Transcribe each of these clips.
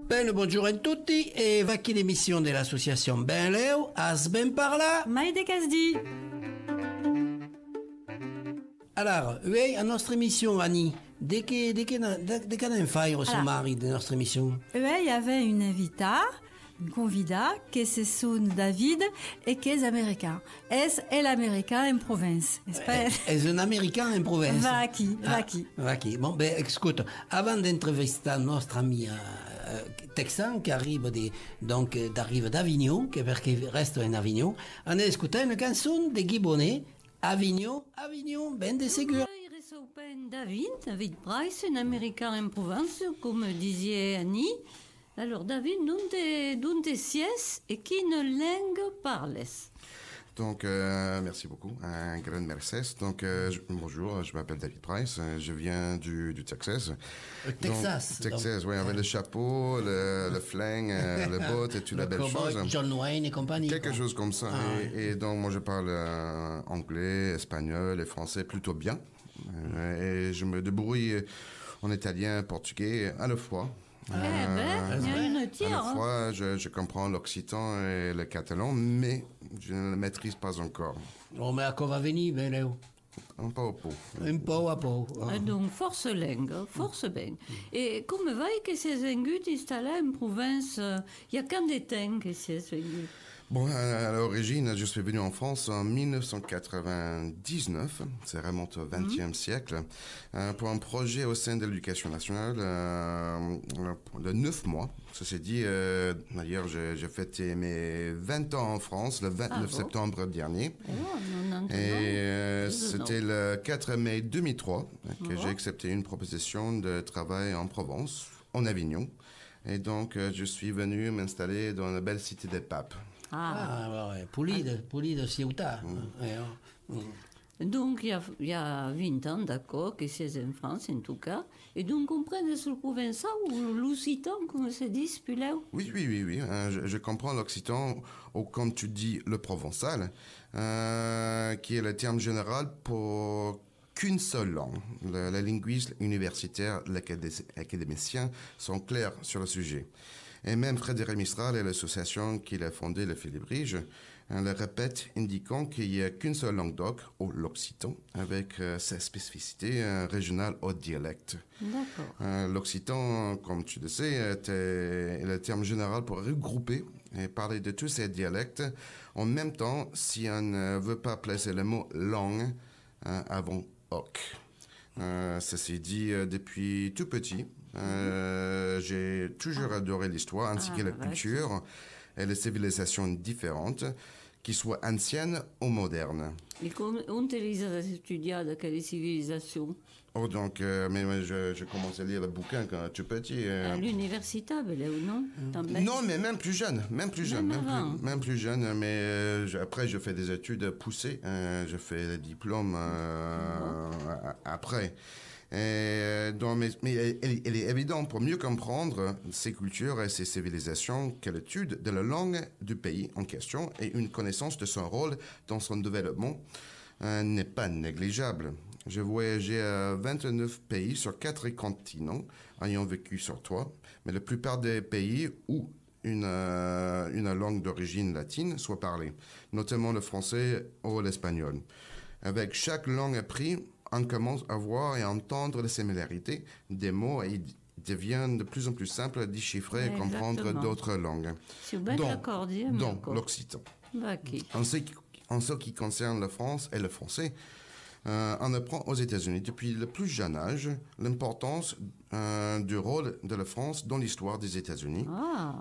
Ben, buongiorno a tutti e va qui l'émission de l'association Ben Leo, As Ben Parla. Maïde Kasdi. Alors, oui, à notre émission, Annie, dès qu'on fait au sommaire de notre émission. Oui, il y avait une invita, une convida, que c'est son David et qui est américain. Est l'américain en province, n'est-ce pas? Est un américain en province. Va qui. Bon, ben, écoute, avant d'entrevistar notre ami texan qui arrive d'arrive d'Avignon, parce qu'il reste en Avignon, on a écouté une chanson de Guy Bonnet, Avignon, ben de ségur. Il reste David Price, un américain en Provence, comme disait Annie. Alors David, d'où te sies et quelle langue parles? Donc, merci beaucoup, un grand merci. Donc, bonjour, je m'appelle David Price, je viens du Texas. Texas. Donc, Texas, oui, avec le chapeau, le flingue, le botte et toute la belle chose. John Wayne et compagnie. Quelque chose comme ça. Et donc, moi, je parle anglais, espagnol et français plutôt bien. Et je me débrouille en italien, portugais à la fois. Il y a une tire. À la fois, je comprends l'occitan et le catalan, mais je ne le maîtrise pas encore. Oh, mais à quoi va venir, ben, Léo? Un peu au pot. Un peu à peu. Donc, force langue, force bien. Et comme va que ces langues installées en province, il y a quand des temps que ces langues? Bon, à l'origine, je suis venu en France en 1999, ça remonte au XXe siècle, pour un projet au sein de l'éducation nationale de 9 mois. Ceci dit, d'ailleurs, j'ai fêté mes 20 ans en France le 29 septembre dernier. Et c'était le 4 mai 2003 que j'ai accepté une proposition de travail en Provence, en Avignon. Et donc, je suis venu m'installer dans la belle cité des Papes. Ouais, Pulido, Ceuta. Donc, il y a 20 ans, d'accord, que c'est en France, en tout cas. Et donc, on prend sur le provençal ou l'occitan, comme se dit, Puleu? Oui. Je comprends l'occitan, ou comme tu dis, le provençal, qui est le terme général pour qu'une seule langue. Les linguistes universitaires, les académiciens sont clairs sur le sujet. Et même Frédéric Mistral et l'association qu'il a fondée, le Félibrige, le répètent, indiquant qu'il n'y a qu'une seule langue d'oc, ou l'occitan, avec sa spécificité régionale au dialecte. D'accord. L'occitan, comme tu le sais, est le terme général pour regrouper et parler de tous ces dialectes. En même temps, si on ne veut pas placer le mot langue avant oc. Ceci dit, depuis tout petit, j'ai toujours adoré l'histoire ainsi que la culture et les civilisations différentes, qui soient anciennes ou modernes. Et comment on les a étudiées de quelle civilisation? Oh, donc, mais je commence à lire le bouquin quand tu es petit. À l'université, ou non? Non, mais même plus jeune, même plus jeune, mais après je fais des études poussées, je fais des diplômes après. Donc, mais il est évident, pour mieux comprendre ces cultures et ces civilisations, que l'étude de la langue du pays en question et une connaissance de son rôle dans son développement n'est pas négligeable. J'ai voyagé à 29 pays sur 4 continents, ayant vécu sur 3, mais la plupart des pays où une langue d'origine latine soit parlée, notamment le français ou l'espagnol. Avec chaque langue apprise, on commence à voir et à entendre les similarités des mots et il devient de plus en plus simple à déchiffrer et comprendre d'autres langues. C'est bien d'accord, donc l'occitan. En ce qui concerne la France et le français, on apprend aux États-Unis depuis le plus jeune âge l'importance du rôle de la France dans l'histoire des États-Unis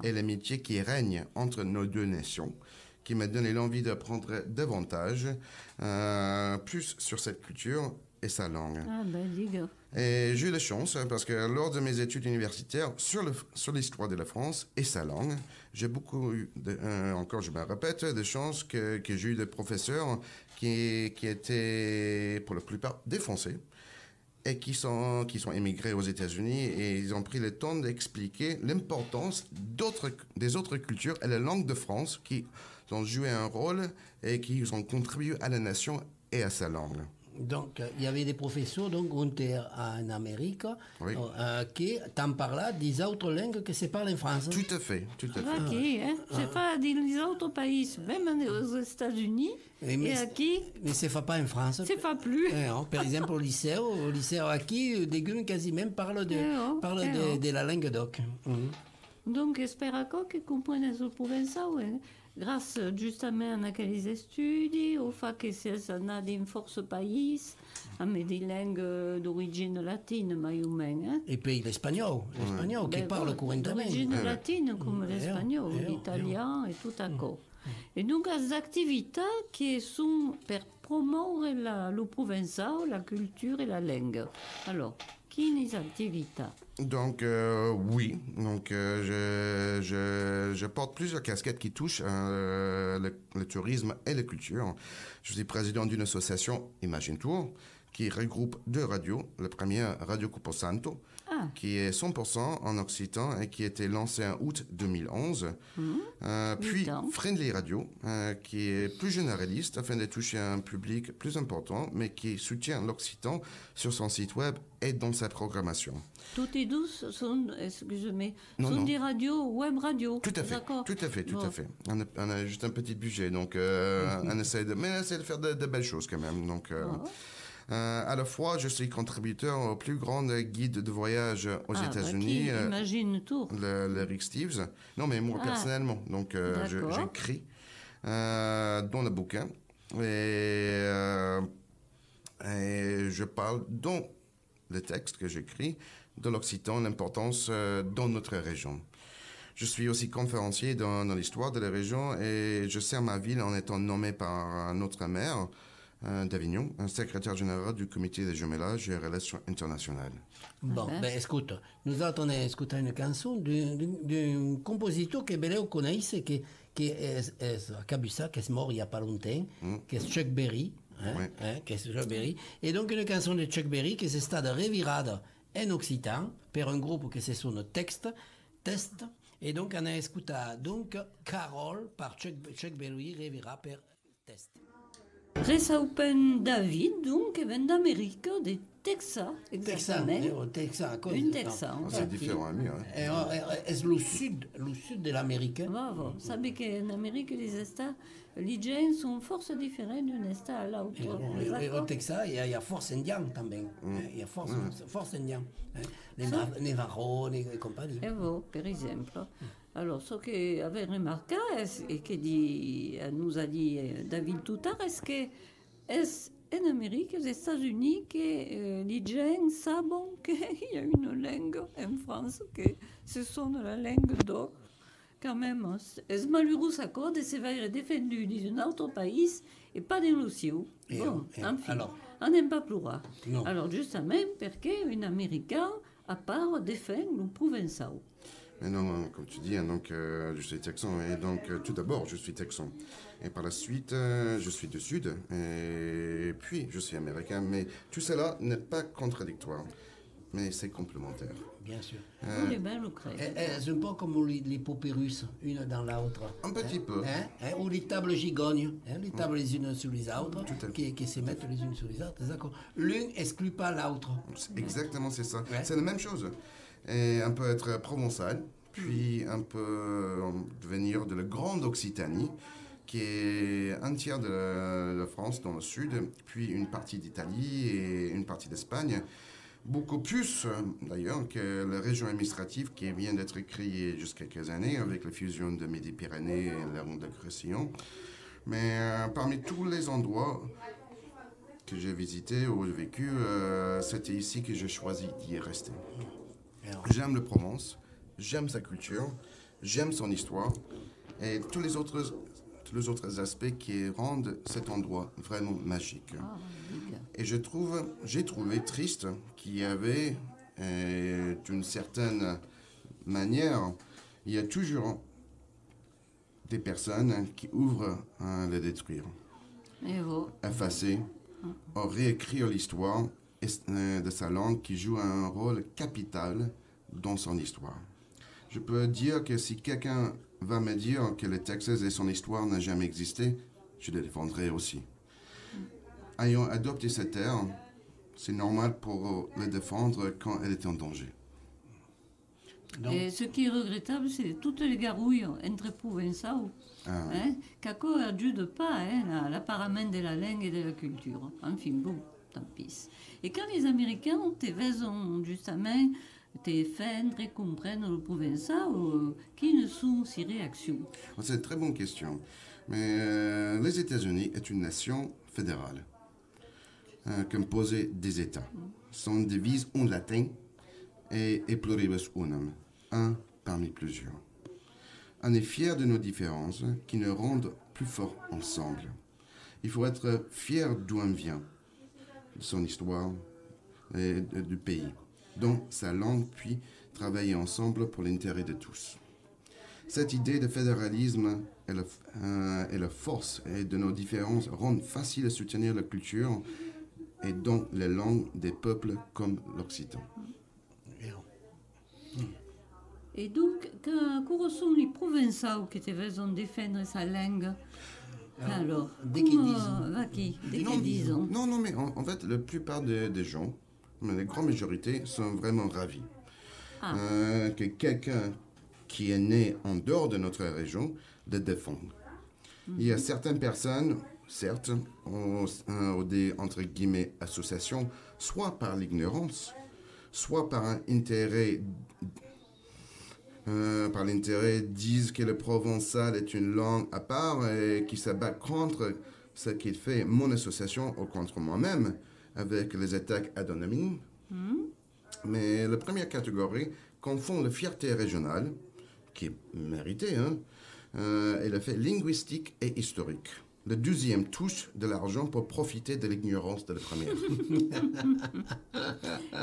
et l'amitié qui règne entre nos deux nations, qui m'a donné l'envie d'apprendre davantage, plus sur cette culture et sa langue. Et j'ai eu la chance, parce que lors de mes études universitaires sur l'histoire de la France et sa langue, j'ai beaucoup eu, encore je me répète, de chance que j'ai eu des professeurs qui étaient pour la plupart des Français et qui sont émigrés aux États-Unis, et ils ont pris le temps d'expliquer l'importance des autres cultures et la langue de France qui ont joué un rôle et qui ont contribué à la nation et à sa langue. Donc, il y avait des professeurs donc, en Amérique Oui. qui t'en parlaient des autres langues que se parlent en France. Tout à fait, tout à fait. Aqui, hein? C'est pas dans les autres pays, même aux États-Unis. Et aqui, Mais se fait pas en France. c'est pas plus. Non, par exemple, au lycée aqui, des gens quasi même parlent de la langue doc. Donc, spero che comprene sul provenzale, grazie giustamente a aquelli studi, o fa che sia nati in force país, a me di langue d'origine latine, ma io meno. Et puis l'espagnol qui parle couramment. D'origine latine, come l'espagnol, l'italien et tout à coup. Et donc, les activités qui sont pour promouvoir le provençal, la culture et la langue. Alors, qui sont les activités? Donc, oui. Donc, je porte plusieurs casquettes qui touchent le tourisme et la culture. Je suis président d'une association, Imagine Tour, qui regroupe 2 radios. La première, Radio Cupo Santo, qui est 100% en occitan et qui a été lancée en août 2011. Puis Friendly Radio, qui est plus généraliste afin de toucher un public plus important, mais qui soutient l'occitan sur son site web et dans sa programmation. Toutes et douces sont, sont des radios, web radios. Tout à fait, tout à fait, tout à fait. On a juste un petit budget, donc on essaie de faire de belles choses quand même. Donc, à la fois, je suis contributeur au plus grand guide de voyage aux États-Unis. Imagine Tour. Le Rick Steves. Non, mais moi personnellement. Donc, j'écris dans le bouquin et je parle dans le texte que j'écris de l'occitan, l'importance dans notre région. Je suis aussi conférencier dans l'histoire de la région et je sers ma ville en étant nommé par notre maire d'Avignon, un secrétaire général du comité de jumelage et relations internationales. Bon, ben écoute, nous allons écouter une chanson d'un compositeur que vous connaissez, qui est mort il n'y a pas longtemps, qui est Chuck Berry. Et donc une chanson de Chuck Berry qui s'est revirada en occitan per un groupe qui se son Test. Et donc on a écouté donc Carol par Chuck Berry revirada per Test. Resaupen David, donc, vient d'Amérique, de Texas, exactement. Texas. Une Texas. C'est différent, ami. C'est le sud de l'Amérique. Bravo. Vous savez qu'en Amérique, les États, les gens sont force différentes d'un État à l'autre. Et au Texas, il y a force indienne aussi. Il y a force indienne. Les Navajos et compagnie. Et vous, par exemple. Alors, ce qu'on avait remarqué, et que nous a dit David tout à l'heure, est-ce que en Amérique, aux États-Unis, que les gens savent qu'il y a une langue en France, que ce sont la langue d'or, quand même. C'est malheureux à cause de se faire défendu dans un autre pays et pas dans le ciel. Bon, enfin, on n'aime pas pleurer. Alors, justement, parce qu'un Américain, à part, défend le provençal. Mais non, comme tu dis, donc, je suis texan. Et donc, tout d'abord, je suis texan. Et par la suite, je suis du Sud. Et puis, je suis américain. Mais tout cela n'est pas contradictoire. Mais c'est complémentaire. Bien sûr. Les bains le créent. C'est un peu comme les poupées russes, une dans l'autre. Un petit peu. Ou les tables gigognes, les tables les unes sur les autres, qui se mettent les unes sur les autres. L'une n'exclut pas l'autre. Exactement, c'est ça. Ouais. C'est la même chose. Et un peu être provençal, puis un peu venir de la grande Occitanie, qui est un tiers de la France dans le sud, puis une partie d'Italie et une partie d'Espagne. Beaucoup plus, d'ailleurs, que la région administrative qui vient d'être créée jusqu'à quelques années avec la fusion de Midi-Pyrénées et la ronde de Roussillon. Mais parmi tous les endroits que j'ai visités ou vécu, c'était ici que j'ai choisi d'y rester. J'aime le Provence, j'aime sa culture, j'aime son histoire et tous les autres aspects qui rendent cet endroit vraiment magique. Et j'ai trouvé triste qu'il y avait, d'une certaine manière, il y a toujours des personnes qui ouvrent à le détruire, effacer, réécrire l'histoire de sa langue qui joue un rôle capital dans son histoire. Je peux dire que si quelqu'un va me dire que le Texas et son histoire n'ont jamais existé, je le défendrai aussi. ayant adopté cette terre, c'est normal pour la défendre quand elle est en danger. Donc, et ce qui est regrettable, c'est toutes les garouilles entre provençaux, qui n'ajudent pas l'apparement de la langue et de la culture. Enfin, bon, tant pis. Et quand les Américains te veulent justement te faire comprendre le provençal, qui ne sont ces réactions? C'est une très bonne question. Mais les États-Unis est une nation fédérale, composée des États. Son devise en latin est pluribus unum, un parmi plusieurs. On est fier de nos différences qui nous rendent plus forts ensemble. Il faut être fier d'où on vient, de son histoire et du pays, dont sa langue, puis travailler ensemble pour l'intérêt de tous. Cette idée de fédéralisme et la force de nos différences rend facile de soutenir la culture et donc les langues des peuples comme l'occitan. Et donc, quand sont les provençaux qui te veulent défendre sa langue? Alors, dès qu'ils disent. Non, mais en fait, la plupart des gens, mais la grande majorité, sont vraiment ravis. Que quelqu'un qui est né en dehors de notre région de défendre. Il y a certaines personnes, certes, ou des, entre guillemets, associations, soit par l'ignorance, soit par un intérêt... par l'intérêt, disent que le provençal est une langue à part et qui se bat contre ce qu'il fait mon association ou contre moi-même avec les attaques ad hominem. Mais la première catégorie confond la fierté régionale, qui est méritée, et le fait linguistique et historique. Le deuxième touche de l'argent pour profiter de l'ignorance de la première.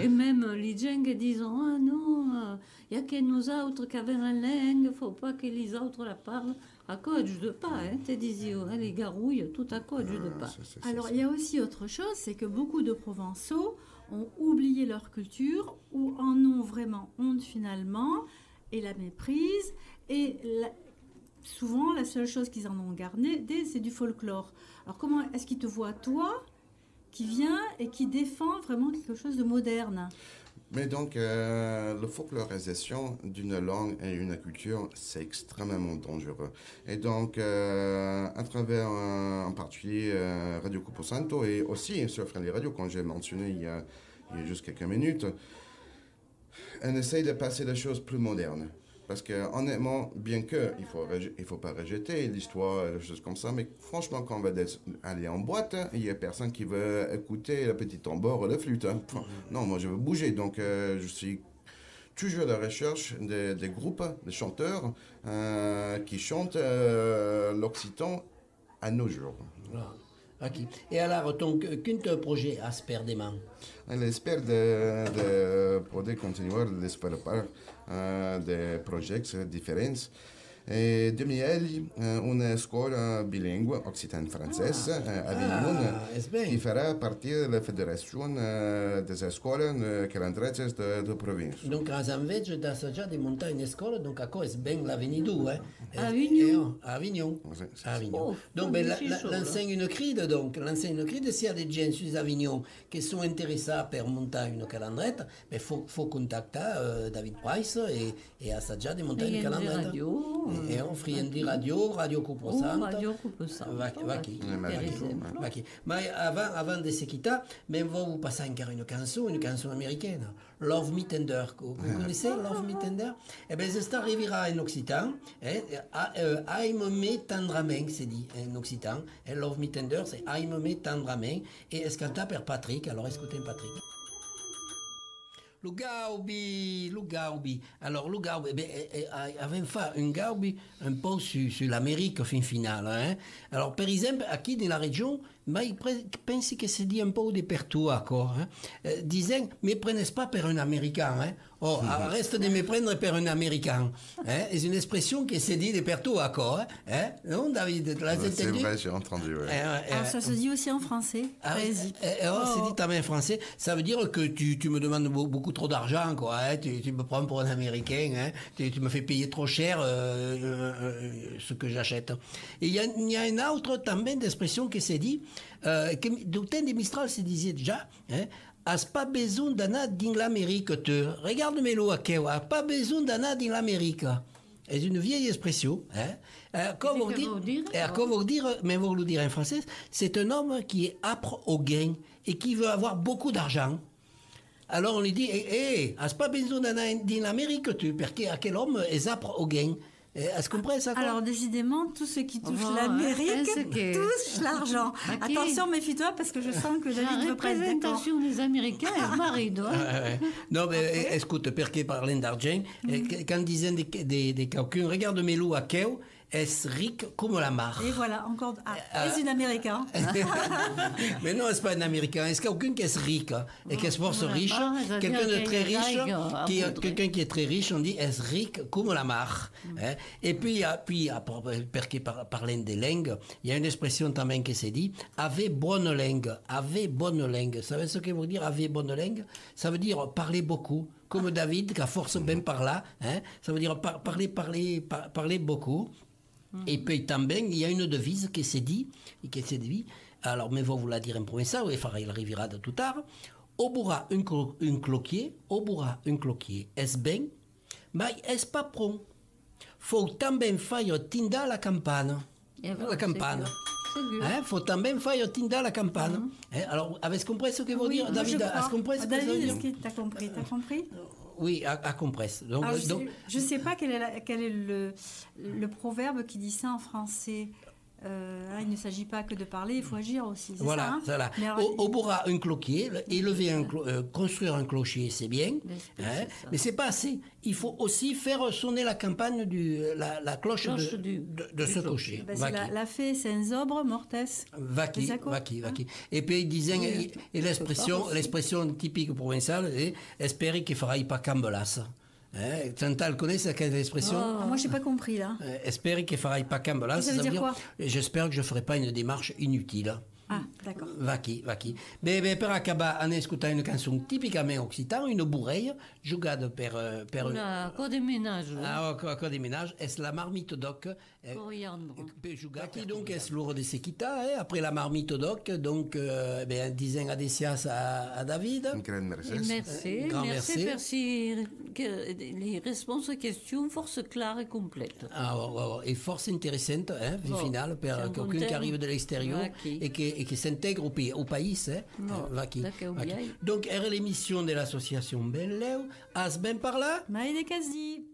Et même les gens qui disent « Ah non, il n'y a que nous autres qui avons la langue, il ne faut pas que les autres la parlent. » À quoi ajude pas, tu disais, les garouilles, tout à quoi ajude pas. Alors, il y a aussi autre chose, c'est que beaucoup de Provençaux ont oublié leur culture ou en ont vraiment honte finalement et la méprisent. Et souvent, la seule chose qu'ils en ont gardé, c'est du folklore. Alors, comment est-ce qu'ils te voient, toi, qui vient et qui défend vraiment quelque chose de moderne? Mais donc, la folklorisation d'une langue et d'une culture, c'est extrêmement dangereux. Et donc, à travers en particulier Radio Cupo Santo et aussi sur Friendly Radio, quand j'ai mentionné il y a juste quelques minutes, on essaye de passer des choses plus modernes. Parce que honnêtement, bien que il faut pas rejeter l'histoire, des choses comme ça, mais franchement, quand on va aller en boîte, il y a personne qui veut écouter le petit tambour ou la flûte. Non, moi je veux bouger, donc je suis toujours à la recherche des groupes, des chanteurs qui chantent l'occitan à nos jours. Voilà. Okay. Et alors, ton projet Asper demain? J'espère de poder continuar a desenvolver de projetos diferentes. De Mieli, una scuola bilingue occitan-francese a Avignon, qui fera partie de la fédération des écoles que l'entreprise de province. Donc, à Zanvej, d'Assaja, de monter une école, donc à quoi est-ce bien l'Avenidou, Avignon. Avignon. Avignon. Oh, donc, l'enseigne une cride, donc, l'enseigne une cride, s'il y a des gens sur Avignon qui sont intéressés pour monter une calendrette, mais faut contacter David Price et Assaja de monter une calendrette. Et on ferait Radio Cupo Santo. Radio Cupo Santo. Mais avant de se quitter, on va vous passer encore une chanson américaine. Love Me Tender. Vous connaissez Love Me Tender? Eh bien, ça arrivera en occitan. Aime me tendrement, c'est dit en occitan. Love Me Tender, c'est Aime me tendrement. Et est-ce qu'on tape par Patrick? Alors écoutez Patrick. Le Gaubi. Alors, le Gaubi, avait fait un Gaubi un peu sur l'Amérique au fin final. Alors, par exemple, ici dans la région, je pense que c'est dit un peu de partout encore. Disant, ne prenez pas pour un Américain. Reste de me prendre pour un Américain. C'est une expression qui s'est dit de partout encore. Non, David? C'est vrai, j'ai entendu. Alors, ça se dit aussi en français. C'est dit en français. Ça veut dire que tu me demandes beaucoup trop d'argent, quoi. Tu me prends pour un Américain. Tu me fais payer trop cher ce que j'achète. Et il y a une autre também d'expression qui s'est dit du temps de Mistral se disait déjà, hein, has pas besoin d'aller dans l'Amérique, tu. Regarde-moi à Keo, has pas besoin d'aller dans l'Amérique. C'est une vieille expression. Hein. Comme vous dire, mais vous le dire en français, c'est un homme qui est âpre au gain et qui veut avoir beaucoup d'argent. Alors on lui dit, has pas besoin d'aller dans l'Amérique, tu, parce que quel homme est âpre au gain. Est-ce qu'on comprend ça? Alors décidément, tout ce qui touche l'Amérique touche l'argent. Attention, méfie-toi parce que je sens que David veut pas être d'accord. La représentation des Américains est maride. Non, mais écoute, perché parlant d'argent, quand disaient des quelqu'un, regarde-moi loups à Keo, est riche comme la mar. Et voilà, encore. Est un Américain. Mais non, c'est pas un Américain. Est-ce quelqu'un qui est riche et qui est force riche, quelqu'un de très riche, quelqu'un qui est très riche, on dit est riche comme la mar. Et puis perché parlant des langues, il y a une expression también qui s'est dit avez bonne langue, avez bonne langue. Vous savez ce que veut dire avez bonne langue? Ça veut dire parler beaucoup. Comme David, qui a force bien par là. Hein? Ça veut dire parler beaucoup. Et puis, también, il y a une devise qui s'est dit, alors, mais vous la dire en provençal, il arrivera de tout tard. Au bourra un cloquier, est bien, mais est pas prompt. Faut también faire tinda la campane. La campane. Faut también faire tinda la campane. Alors, avez-vous compris ce que veut dire, David? Est-ce que tu as compris? Oui, à compresse. Donc, je ne sais pas quel est le proverbe qui dit ça en français. Il ne s'agit pas que de parler, il faut agir aussi. Voilà, ça, hein? Voilà. Au bourra un cloquier, construire un clocher, c'est bien, mais c'est pas assez. Il faut aussi faire sonner la campagne la cloche de ce clocher. C'est la fée senzobre mortes. Vaki. Et puis il disait, et l'expression typique provençale est espérer qu'il ne fera pas cambelas. Chantal connaît cette expression? Moi, je n'ai pas compris, là. Espérer qu'il ne fera pas cambelas. Ça veut dire quoi? J'espère que je ne ferai pas une démarche inutile. Ah, d'accord. Vaki. Mais per acabar, on écouta une chanson typiquement occitane, une bourreille, jugada per la code des ménages. Code des ménages, est la marmite d'oc. Qui donc est lourd de sequita, après la marmite d'oc, donc, disons adesias à David. Merci. Les réponses aux questions, force claire et complète. Et force intéressante, au final, pour quelqu'un qui arrive de l'extérieur et qui s'intègre au pays. Donc, era l'émission de l'association Benleu. As ben par là? Maïde Kazi.